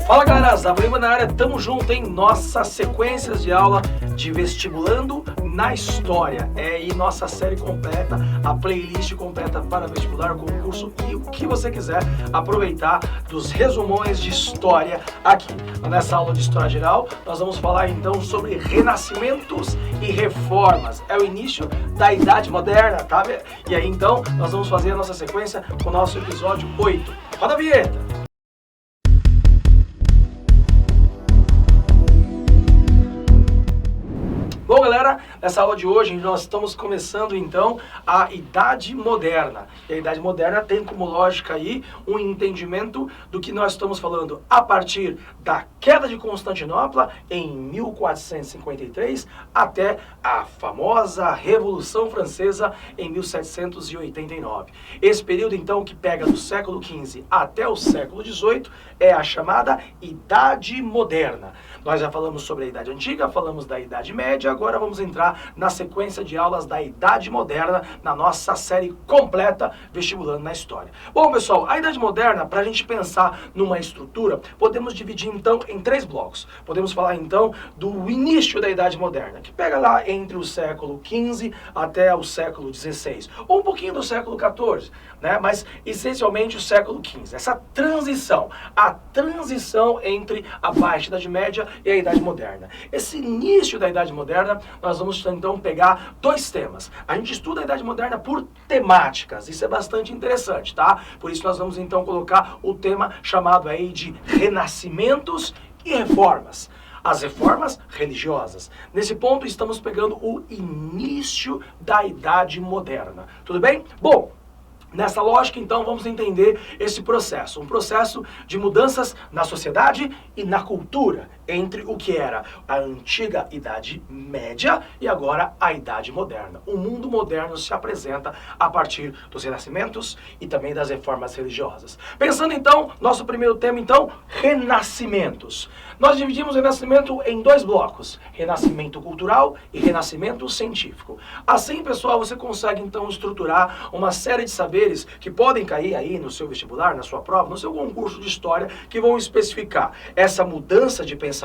Fala galera, Zabrima na área, tamo junto em nossas sequências de aula de Vestibulando na História. É aí nossa série completa, a playlist completa para vestibular, concurso e o que você quiser aproveitar dos resumões de história aqui. Nessa aula de História Geral, nós vamos falar então sobre renascimentos e reformas. É o início da Idade Moderna, tá? E aí então, nós vamos fazer a nossa sequência com o nosso episódio 8. Roda a vinheta! Bom galera, nessa aula de hoje nós estamos começando então a Idade Moderna. E a Idade Moderna tem como lógica aí um entendimento do que nós estamos falando a partir da queda de Constantinopla em 1453 até a famosa Revolução Francesa em 1789. Esse período então que pega do século XV até o século XVIII é a chamada Idade Moderna. Nós já falamos sobre a Idade Antiga, falamos da Idade Média, agora vamos entrar na sequência de aulas da Idade Moderna, na nossa série completa Vestibulando na História. Bom, pessoal, a Idade Moderna, para a gente pensar numa estrutura, podemos dividir então em 3 blocos. Podemos falar então do início da Idade Moderna, que pega lá entre o século XV até o século XVI, ou um pouquinho do século XIV, né? Mas essencialmente o século XV. Essa transição, a transição entre a Baixa Idade Média e a Idade Moderna. Esse início da Idade Moderna, nós vamos então pegar 2 temas. A gente estuda a Idade Moderna por temáticas, isso é bastante interessante, tá? Por isso nós vamos então colocar o tema chamado aí de renascimentos e reformas. As reformas religiosas. Nesse ponto estamos pegando o início da Idade Moderna. Tudo bem? Bom, nessa lógica, então, vamos entender esse processo. Um processo de mudanças na sociedade e na cultura, entre o que era a antiga Idade Média e agora a Idade Moderna. O mundo moderno se apresenta a partir dos renascimentos e também das reformas religiosas. Pensando, então, nosso primeiro tema, então, renascimentos. Nós dividimos o renascimento em 2 blocos, renascimento cultural e renascimento científico. Assim, pessoal, você consegue, então, estruturar uma série de saberes que podem cair aí no seu vestibular, na sua prova, no seu concurso de história, que vão especificar essa mudança de pensamento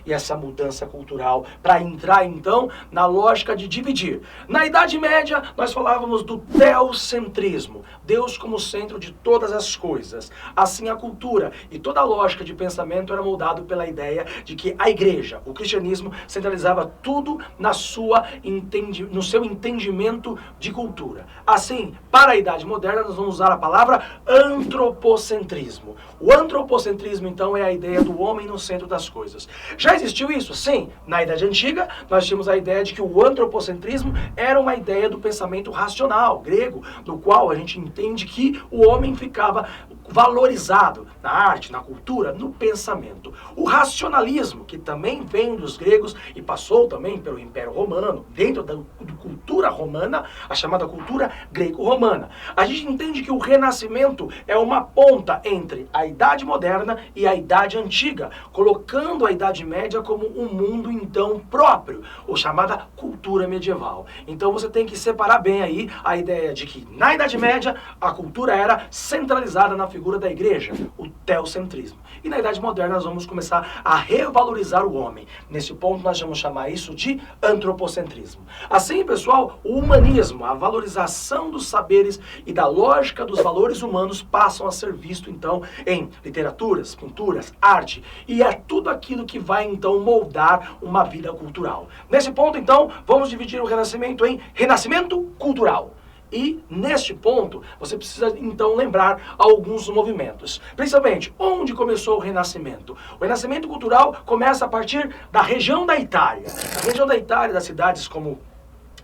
e essa mudança cultural, para entrar, então, na lógica de dividir. Na Idade Média, nós falávamos do teocentrismo, Deus como centro de todas as coisas. Assim, a cultura e toda a lógica de pensamento era moldado pela ideia de que a igreja, o cristianismo, centralizava tudo no seu entendimento de cultura. Assim, para a Idade Moderna, nós vamos usar a palavra antropocentrismo. O antropocentrismo, então, é a ideia do homem no centro das coisas. Já existiu isso? Sim. Na Idade Antiga, nós tínhamos a ideia de que o antropocentrismo era uma ideia do pensamento racional, grego, no qual a gente entende que o homem ficava valorizado na arte, na cultura, no pensamento. O racionalismo, que também vem dos gregos e passou também pelo Império Romano, dentro da cultura romana, a chamada cultura greco-romana. A gente entende que o Renascimento é uma ponta entre a Idade Moderna e a Idade Antiga, colocando a Idade Média como um mundo então próprio, ou chamada cultura medieval. Então você tem que separar bem aí a ideia de que na Idade Média a cultura era centralizada na figura da igreja, o teocentrismo. E na Idade Moderna nós vamos começar a revalorizar o homem. Nesse ponto nós vamos chamar isso de antropocentrismo. Assim, pessoal, o humanismo, a valorização dos saberes e da lógica dos valores humanos passam a ser visto então em literaturas, pinturas, arte, e é tudo aquilo que vai então moldar uma vida cultural. Nesse ponto então, vamos dividir o Renascimento em renascimento cultural. E, neste ponto, você precisa, então, lembrar alguns movimentos. Principalmente, onde começou o Renascimento? O Renascimento cultural começa a partir da região da Itália. A região da Itália, das cidades como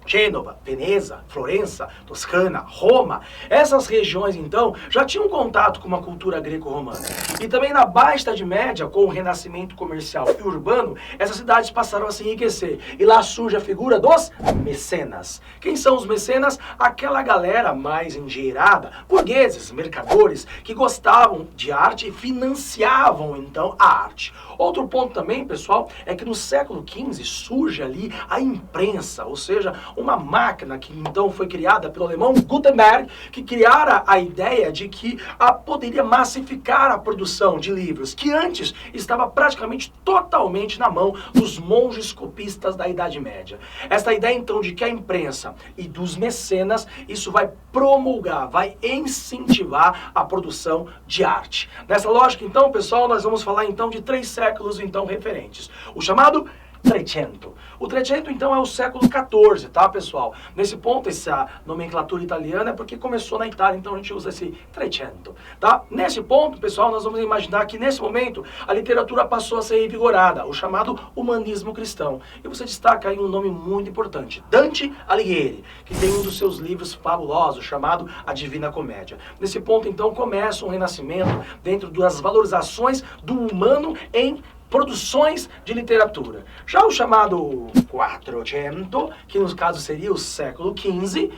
Gênova, Veneza, Florença, Toscana, Roma, essas regiões então já tinham contato com uma cultura greco-romana. E também na Baixa Idade Média, com o renascimento comercial e urbano, essas cidades passaram a se enriquecer. E lá surge a figura dos mecenas. Quem são os mecenas? Aquela galera mais endinheirada, burgueses, mercadores, que gostavam de arte e financiavam então a arte. Outro ponto também, pessoal, é que no século XV surge ali a imprensa, ou seja, uma máquina que então foi criada pelo alemão Gutenberg, que criara a ideia de que poderia massificar a produção de livros, que antes estava praticamente totalmente na mão dos monges copistas da Idade Média. Esta ideia então de que a imprensa e dos mecenas, isso vai promulgar, vai incentivar a produção de arte. Nessa lógica então, pessoal, nós vamos falar então de 3 séculos então referentes. O chamado Trecento. O Trecento, então, é o século XIV, tá, pessoal? Nesse ponto, essa nomenclatura italiana é porque começou na Itália, então a gente usa esse Trecento, tá? Nesse ponto, pessoal, nós vamos imaginar que, nesse momento, a literatura passou a ser revigorada, o chamado humanismo cristão. E você destaca aí um nome muito importante, Dante Alighieri, que tem um dos seus livros fabulosos, chamado A Divina Comédia. Nesse ponto, então, começa um renascimento dentro das valorizações do humano em produções de literatura. Já o chamado Quattrocento, que no caso seria o século XV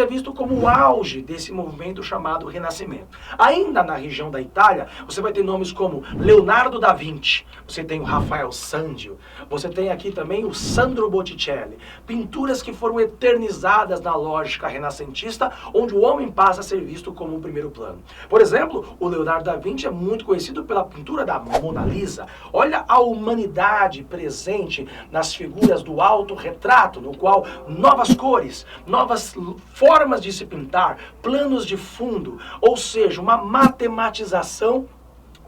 é visto como o auge desse movimento chamado Renascimento. Ainda na região da Itália, você vai ter nomes como Leonardo da Vinci, você tem o Rafael Sanzio, você tem aqui também o Sandro Botticelli, pinturas que foram eternizadas na lógica renascentista, onde o homem passa a ser visto como o primeiro plano. Por exemplo, o Leonardo da Vinci é muito conhecido pela pintura da Mona Lisa. Olha a humanidade presente nas figuras do autorretrato, no qual novas cores, novas formas de se pintar, planos de fundo, ou seja, uma matematização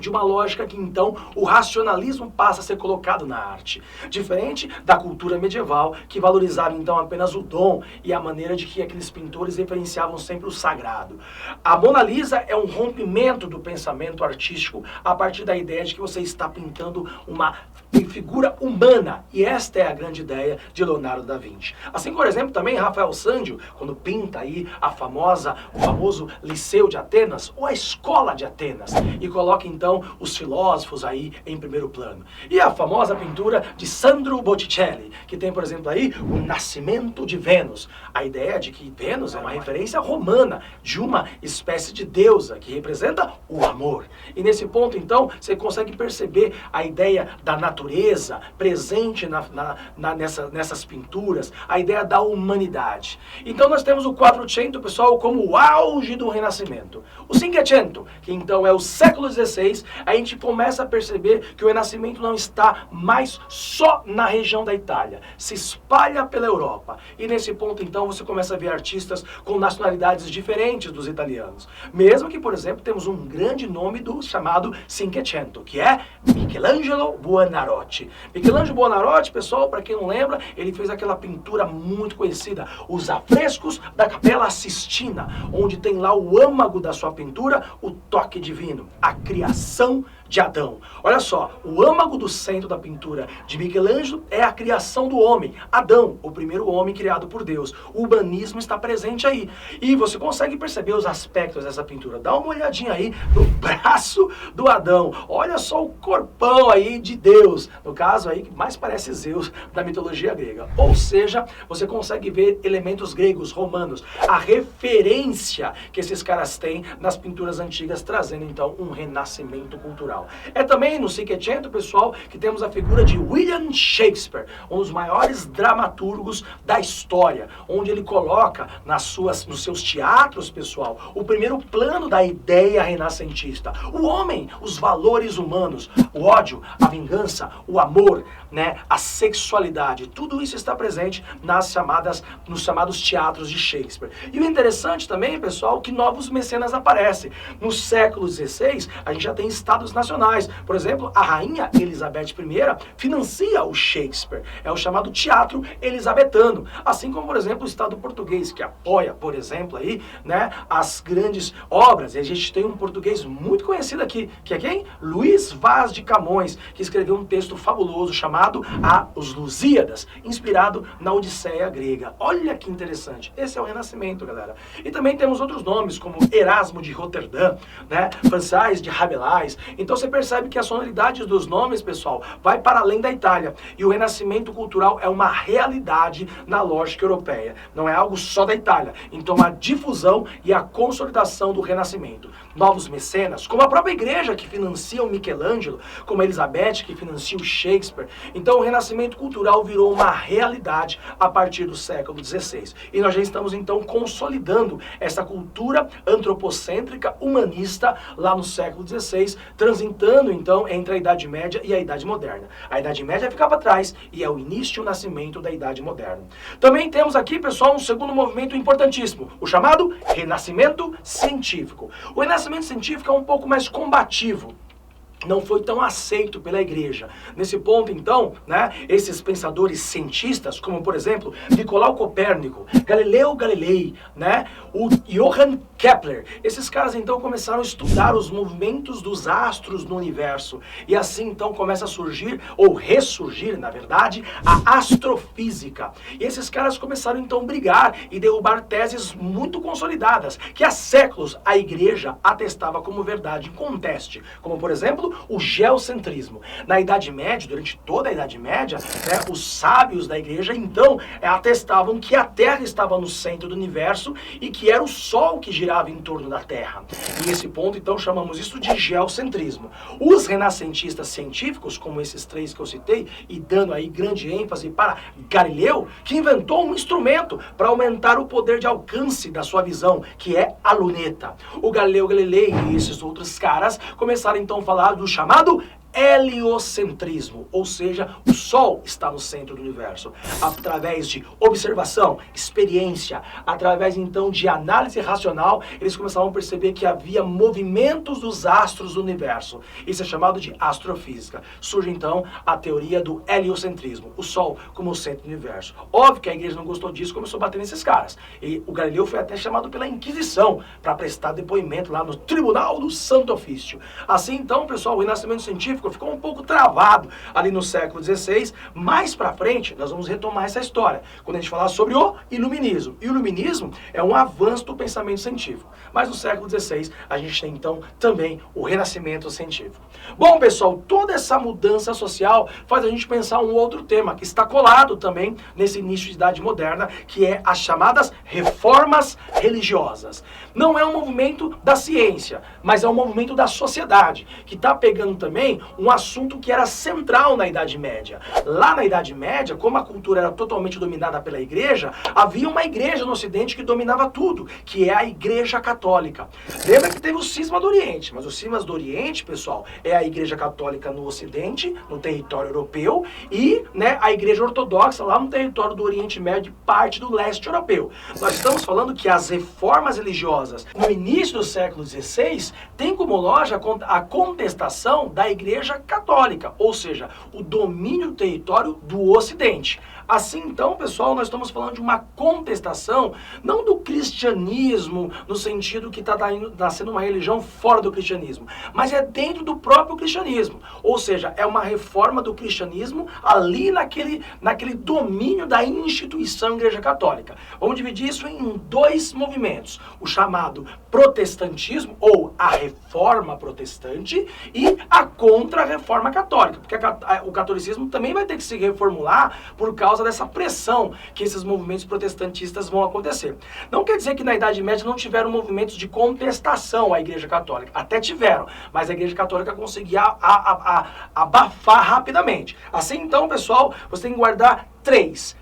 de uma lógica que, então, o racionalismo passa a ser colocado na arte. Diferente da cultura medieval, que valorizava, então, apenas o dom e a maneira de que aqueles pintores referenciavam sempre o sagrado. A Mona Lisa é um rompimento do pensamento artístico a partir da ideia de que você está pintando uma figura humana. E esta é a grande ideia de Leonardo da Vinci. Assim, por exemplo, também Rafael Sanzio, quando pinta aí o famoso Liceu de Atenas, ou a Escola de Atenas, e coloca, então, os filósofos aí em primeiro plano. E a famosa pintura de Sandro Botticelli, que tem, por exemplo, aí o Nascimento de Vênus. A ideia de que Vênus é uma referência romana, de uma espécie de deusa que representa o amor. E nesse ponto, então, você consegue perceber a ideia da natureza presente nessas pinturas, a ideia da humanidade. Então nós temos o Quattrocento, pessoal, como o auge do Renascimento. O Cinquecento, que então é o século XVI, a gente começa a perceber que o Renascimento não está mais só na região da Itália, se espalha pela Europa. E nesse ponto, então, você começa a ver artistas com nacionalidades diferentes dos italianos. Mesmo que, por exemplo, temos um grande nome do chamado Cinquecento, que é Michelangelo Buonarroti. Michelangelo Buonarroti, pessoal, para quem não lembra, ele fez aquela pintura muito conhecida, os afrescos da Capela Sistina, onde tem lá o âmago da sua pintura, o toque divino, a criação de Adão. Olha só, o âmago do centro da pintura de Michelangelo é a criação do homem, Adão, o primeiro homem criado por Deus. O humanismo está presente aí. E você consegue perceber os aspectos dessa pintura. Dá uma olhadinha aí no braço do Adão. Olha só o corpão aí de Deus. No caso aí, que mais parece Zeus da mitologia grega. Ou seja, você consegue ver elementos gregos, romanos, a referência que esses caras têm nas pinturas antigas, trazendo então um renascimento cultural. É também no Cinquecento, pessoal, que temos a figura de William Shakespeare, um dos maiores dramaturgos da história, onde ele coloca nos seus teatros, pessoal, o primeiro plano da ideia renascentista. O homem, os valores humanos, o ódio, a vingança, o amor, né, a sexualidade, tudo isso está presente nos chamados teatros de Shakespeare. E o interessante também, pessoal, que novos mecenas aparecem. No século XVI, a gente já tem estados nacionais. Por exemplo, a rainha Elizabeth I financia o Shakespeare. É o chamado teatro elisabetano. Assim como, por exemplo, o estado português, que apoia, por exemplo, aí, né, as grandes obras. E a gente tem um português muito conhecido aqui, que é quem? Luís Vaz de Camões, que escreveu um texto fabuloso chamado Os Lusíadas, inspirado na Odisseia grega. Olha que interessante. Esse é o Renascimento, galera. E também temos outros nomes, como Erasmo de Roterdã, né, François de Rabelais. Então você percebe que a sonoridade dos nomes, pessoal, vai para além da Itália. E o renascimento cultural é uma realidade na lógica europeia. Não é algo só da Itália. Então, a difusão e a consolidação do renascimento. Novos mecenas, como a própria igreja que financia o Michelangelo, como a Elizabeth que financia o Shakespeare. Então, o renascimento cultural virou uma realidade a partir do século XVI. E nós já estamos, então, consolidando essa cultura antropocêntrica, humanista, lá no século XVI, transitando, então, entre a Idade Média e a Idade Moderna. A Idade Média fica para trás e é o início e o nascimento da Idade Moderna. Também temos aqui, pessoal, um segundo movimento importantíssimo, o chamado Renascimento Científico. O Renascimento Científico é um pouco mais combativo. Não foi tão aceito pela igreja. Nesse ponto, então, né, esses pensadores cientistas, como, por exemplo, Nicolau Copérnico, Galileu Galilei, né, o Johann Kepler, esses caras, então, começaram a estudar os movimentos dos astros no universo. E assim, então, começa a surgir, ou ressurgir, na verdade, a astrofísica. E esses caras começaram, então, a brigar e derrubar teses muito consolidadas, que há séculos a igreja atestava como verdade inconteste. Como, por exemplo, o geocentrismo. Na Idade Média, durante toda a Idade Média, né, os sábios da igreja, então, atestavam que a Terra estava no centro do universo e que era o Sol que girava em torno da Terra. E esse ponto, então, chamamos isso de geocentrismo. Os renascentistas científicos, como esses três que eu citei, e dando aí grande ênfase para Galileu, que inventou um instrumento para aumentar o poder de alcance da sua visão, que é a luneta. O Galileu Galilei e esses outros caras começaram, então, a falar do chamado heliocentrismo, ou seja, o Sol está no centro do universo. Através de observação, experiência, através então de análise racional, eles começaram a perceber que havia movimentos dos astros do universo. Isso é chamado de astrofísica. Surge então a teoria do heliocentrismo, o Sol como o centro do universo. Óbvio que a igreja não gostou disso, começou a bater nesses caras. E o Galileu foi até chamado pela Inquisição para prestar depoimento lá no Tribunal do Santo Ofício. Assim então, pessoal, o renascimento científico ficou um pouco travado ali no século XVI. Mais pra frente, nós vamos retomar essa história, quando a gente falar sobre o Iluminismo. E o Iluminismo é um avanço do pensamento científico. Mas no século XVI, a gente tem então também o Renascimento Científico. Bom, pessoal, toda essa mudança social faz a gente pensar um outro tema, que está colado também nesse início de Idade Moderna, que é as chamadas reformas religiosas. Não é um movimento da ciência, mas é um movimento da sociedade, que está pegando também um assunto que era central na Idade Média. Lá na Idade Média, como a cultura era totalmente dominada pela igreja, havia uma igreja no Ocidente que dominava tudo, que é a Igreja Católica. Lembra que teve o cisma do Oriente, mas o cisma do Oriente, pessoal, é a Igreja Católica no Ocidente, no território europeu, e né, a Igreja Ortodoxa lá no território do Oriente Médio, parte do leste europeu. Nós estamos falando que as reformas religiosas no início do século XVI têm como lógica a contestação da Igreja Católica, ou seja, o domínio do território do Ocidente. Assim, então, pessoal, nós estamos falando de uma contestação, não do cristianismo, no sentido que está nascendo uma religião fora do cristianismo, mas é dentro do próprio cristianismo. Ou seja, é uma reforma do cristianismo ali naquele domínio da instituição Igreja Católica. Vamos dividir isso em dois movimentos, o chamado protestantismo, ou a reforma protestante, e a contra-reforma católica, porque o catolicismo também vai ter que se reformular por causa dessa pressão que esses movimentos protestantistas vão acontecer. Não quer dizer que na Idade Média não tiveram movimentos de contestação à Igreja Católica, até tiveram, mas a Igreja Católica conseguia abafar rapidamente. Assim então, pessoal, você tem que guardar três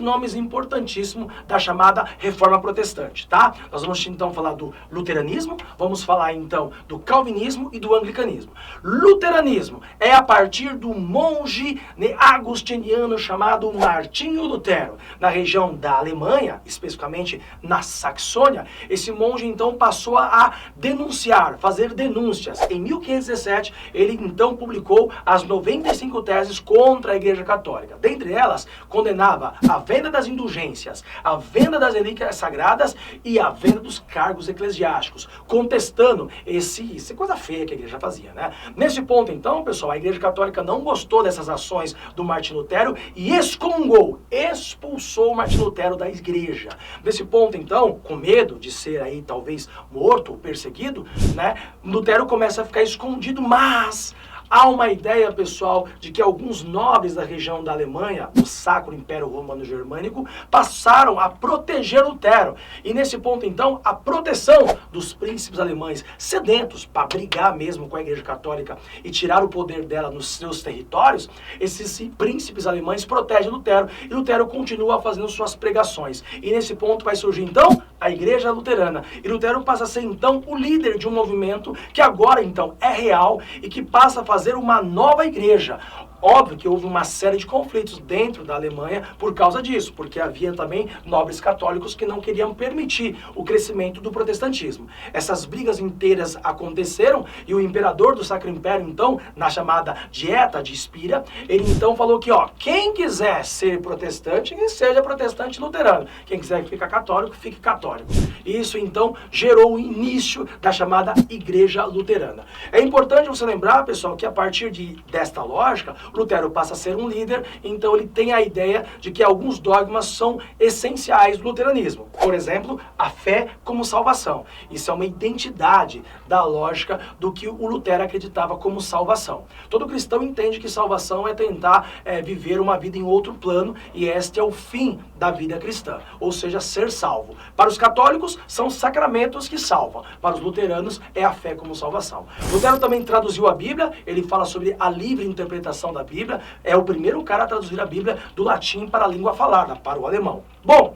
nomes importantíssimos da chamada Reforma Protestante, tá? Nós vamos então falar do luteranismo, vamos falar então do calvinismo e do anglicanismo. Luteranismo é a partir do monge agostiniano chamado Martinho Lutero, na região da Alemanha, especificamente na Saxônia. Esse monge então passou a denunciar, fazer denúncias. Em 1517, ele então publicou as 95 teses contra a Igreja Católica. Dentre elas, condenava a venda das indulgências, a venda das relíquias sagradas e a venda dos cargos eclesiásticos, contestando essa coisa feia que a igreja fazia, né? Nesse ponto, então, pessoal, a Igreja Católica não gostou dessas ações do Martinho Lutero e excomungou, expulsou Martinho Lutero da igreja. Nesse ponto, então, com medo de ser aí talvez morto ou perseguido, né, Lutero começa a ficar escondido, mas há uma ideia, pessoal, de que alguns nobres da região da Alemanha, do Sacro Império Romano Germânico, passaram a proteger Lutero. E nesse ponto, então, a proteção dos príncipes alemães, sedentos para brigar mesmo com a Igreja Católica e tirar o poder dela nos seus territórios, esses príncipes alemães protegem Lutero e Lutero continua fazendo suas pregações. E nesse ponto vai surgir, então, a Igreja Luterana. E Lutero passa a ser, então, o líder de um movimento que agora, então, é real e que passa a fazer uma nova igreja. Óbvio que houve uma série de conflitos dentro da Alemanha por causa disso, porque havia também nobres católicos que não queriam permitir o crescimento do protestantismo. Essas brigas inteiras aconteceram e o imperador do Sacro Império, então, na chamada Dieta de Spira, ele então falou que, ó, quem quiser ser protestante, que seja protestante luterano. Quem quiser ficar católico, fique católico. Isso, então, gerou o início da chamada Igreja Luterana. É importante você lembrar, pessoal, que a partir desta lógica, Lutero passa a ser um líder, então ele tem a ideia de que alguns dogmas são essenciais do luteranismo. Por exemplo, a fé como salvação. Isso é uma identidade da lógica do que o Lutero acreditava como salvação. Todo cristão entende que salvação é tentar viver uma vida em outro plano e este é o fim da vida cristã, ou seja, ser salvo. Para os católicos, são sacramentos que salvam. Para os luteranos, é a fé como salvação. Lutero também traduziu a Bíblia, ele fala sobre a livre interpretação da Bíblia, é o primeiro cara a traduzir a Bíblia do latim para a língua falada, para o alemão. Bom,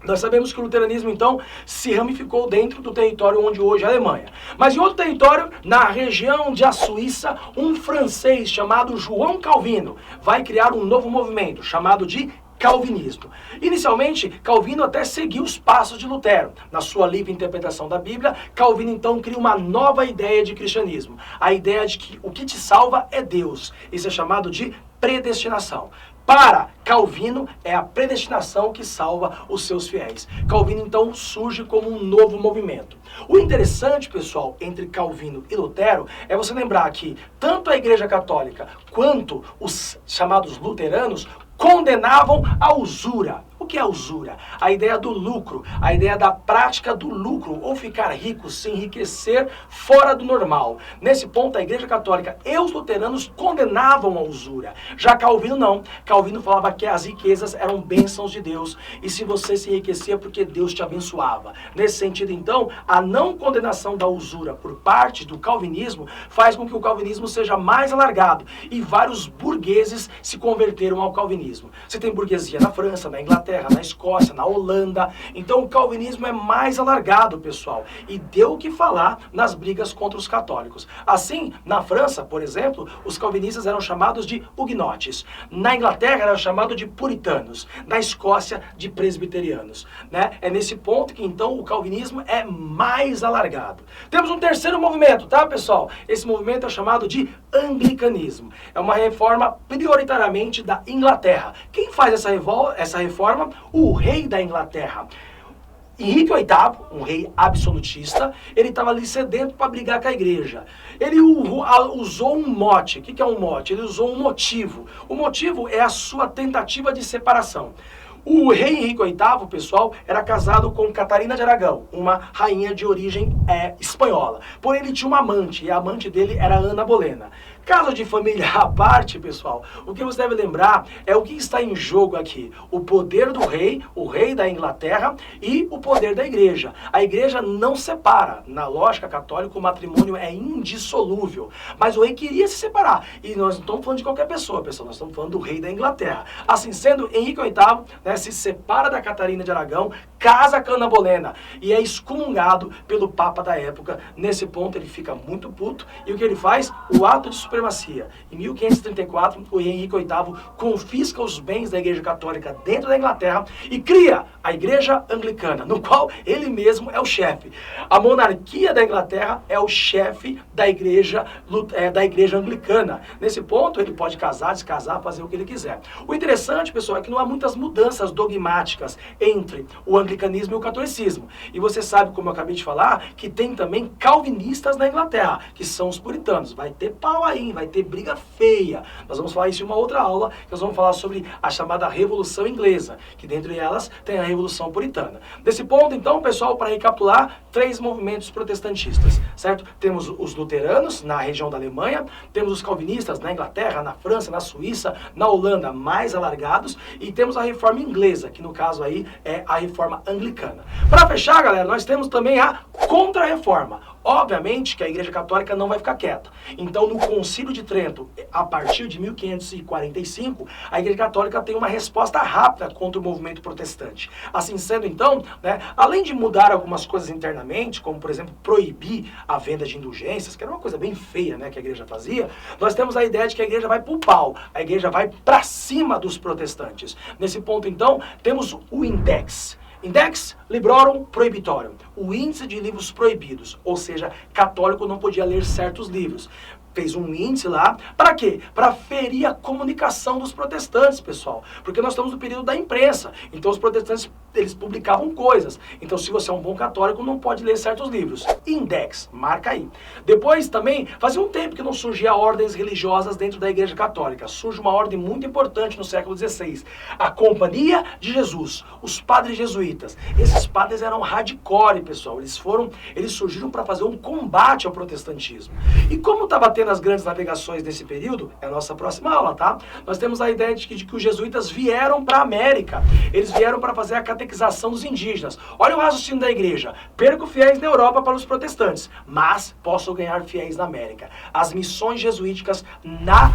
nós sabemos que o luteranismo, então, se ramificou dentro do território onde hoje é a Alemanha. Mas em outro território, na região da Suíça, um francês chamado João Calvino vai criar um novo movimento, chamado de calvinismo. Inicialmente, Calvino até seguiu os passos de Lutero. Na sua livre interpretação da Bíblia, Calvino então cria uma nova ideia de cristianismo. A ideia de que o que te salva é Deus. Isso é chamado de predestinação. Para Calvino, é a predestinação que salva os seus fiéis. Calvino, então, surge como um novo movimento. O interessante, pessoal, entre Calvino e Lutero, é você lembrar que tanto a Igreja Católica quanto os chamados luteranos condenavam a usura. O que é a usura? A ideia do lucro, a ideia da prática do lucro, ou ficar rico, se enriquecer fora do normal. Nesse ponto, a Igreja Católica e os luteranos condenavam a usura. Já Calvino não. Calvino falava que as riquezas eram bênçãos de Deus, e se você se enriquecia porque Deus te abençoava. Nesse sentido, então, a não condenação da usura por parte do calvinismo faz com que o calvinismo seja mais alargado, e vários burgueses se converteram ao calvinismo. Você tem burguesia na França, na Inglaterra, na Escócia, na Holanda. Então o calvinismo é mais alargado, pessoal, e deu o que falar nas brigas contra os católicos. Assim, na França, por exemplo, os calvinistas eram chamados de huguenotes. Na Inglaterra eram chamados de puritanos. Na Escócia, de presbiterianos, né? É nesse ponto que então o calvinismo é mais alargado. Temos um terceiro movimento, tá, pessoal? Esse movimento é chamado de anglicanismo. É uma reforma prioritariamente da Inglaterra. Quem faz essa reforma? O rei da Inglaterra. Henrique VIII, um rei absolutista, ele estava ali sedento para brigar com a igreja. Ele usou um mote. O que é um mote? Ele usou um motivo. O motivo é a sua tentativa de separação. O rei Henrique VIII, pessoal, era casado com Catarina de Aragão, uma rainha de origem espanhola. Porém, ele tinha uma amante, e a amante dele era Ana Bolena. Caso de família à parte, pessoal, o que você deve lembrar é o que está em jogo aqui. O poder do rei, o rei da Inglaterra, e o poder da igreja. A igreja não separa. Na lógica católica, o matrimônio é indissolúvel. Mas o rei queria se separar. E nós não estamos falando de qualquer pessoa, pessoal. Nós estamos falando do rei da Inglaterra. Assim sendo, Henrique VIII, né, se separa da Catarina de Aragão, casa com Ana Bolena e é excomungado pelo Papa da época. Nesse ponto, ele fica muito puto. E o que ele faz? O ato de supremacia. Em 1534, o rei Henrique VIII confisca os bens da Igreja Católica dentro da Inglaterra e cria a Igreja Anglicana, no qual ele mesmo é o chefe. A monarquia da Inglaterra é o chefe da Igreja Anglicana. Nesse ponto, ele pode casar, descasar, fazer o que ele quiser. O interessante, pessoal, é que não há muitas mudanças dogmáticas entre o anglicanismo e o catolicismo. E você sabe, como eu acabei de falar, que tem também calvinistas na Inglaterra, que são os puritanos. Vai ter pau aí, vai ter briga feia. Nós vamos falar isso em uma outra aula, que nós vamos falar sobre a chamada Revolução Inglesa, que dentre elas tem a Revolução Puritana. Nesse ponto, então, pessoal, para recapitular, 3 movimentos protestantistas, certo? Temos os luteranos na região da Alemanha, temos os calvinistas na Inglaterra, na França, na Suíça, na Holanda, mais alargados, e temos a Reforma Inglesa, que no caso aí é a Reforma Anglicana. Para fechar, galera, nós temos também a Contra-Reforma. Obviamente que a Igreja Católica não vai ficar quieta. Então, no Concílio de Trento, a partir de 1545, a Igreja Católica tem uma resposta rápida contra o movimento protestante. Assim sendo, então, além de mudar algumas coisas internamente, como, por exemplo, proibir a venda de indulgências, que era uma coisa bem feia, que a Igreja fazia, nós temos a ideia de que a Igreja vai pro pau, a Igreja vai para cima dos protestantes. Nesse ponto, então, temos o Index. Index Librorum Prohibitorium, o índice de livros proibidos, ou seja, católico não podia ler certos livros. Fez um índice lá, para quê? Para ferir a comunicação dos protestantes, pessoal. Porque nós estamos no período da imprensa, então os protestantes, eles publicavam coisas. Então, se você é um bom católico, não pode ler certos livros. Index, marca aí. Depois, também, fazia um tempo que não surgia ordens religiosas dentro da Igreja Católica. Surge uma ordem muito importante no século XVI. A Companhia de Jesus, os padres jesuítas. Esses padres eram hardcore, pessoal. Eles surgiram para fazer um combate ao protestantismo. E como estava tendo as grandes navegações nesse período, é a nossa próxima aula, tá? Nós temos a ideia de que os jesuítas vieram para a América. Eles vieram para fazer a catequização dos indígenas. Olha o raciocínio da igreja. Perco fiéis na Europa para os protestantes, mas posso ganhar fiéis na América. As missões jesuíticas na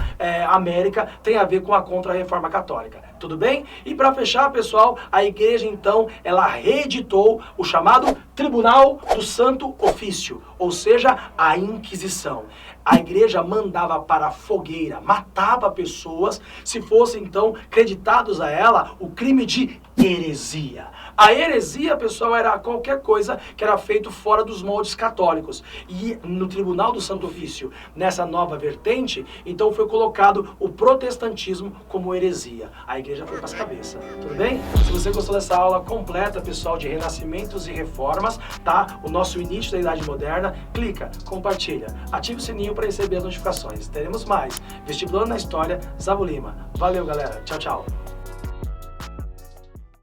América têm a ver com a Contra-Reforma Católica. Tudo bem? E para fechar, pessoal, a igreja, então, ela reeditou o chamado Tribunal do Santo Ofício, ou seja, a Inquisição. A igreja mandava para a fogueira, matava pessoas se fossem, então, creditados a ela o crime de heresia. A heresia, pessoal, era qualquer coisa que era feito fora dos moldes católicos. E no Tribunal do Santo Ofício, nessa nova vertente, então foi colocado o protestantismo como heresia. A igreja foi para as cabeças. Tudo bem? Se você gostou dessa aula completa, pessoal, de renascimentos e reformas, tá? O nosso início da Idade Moderna, clica, compartilha, ative o sininho para receber as notificações. Teremos mais. Vestibulando na História, Zavo Lima. Valeu, galera. Tchau, tchau.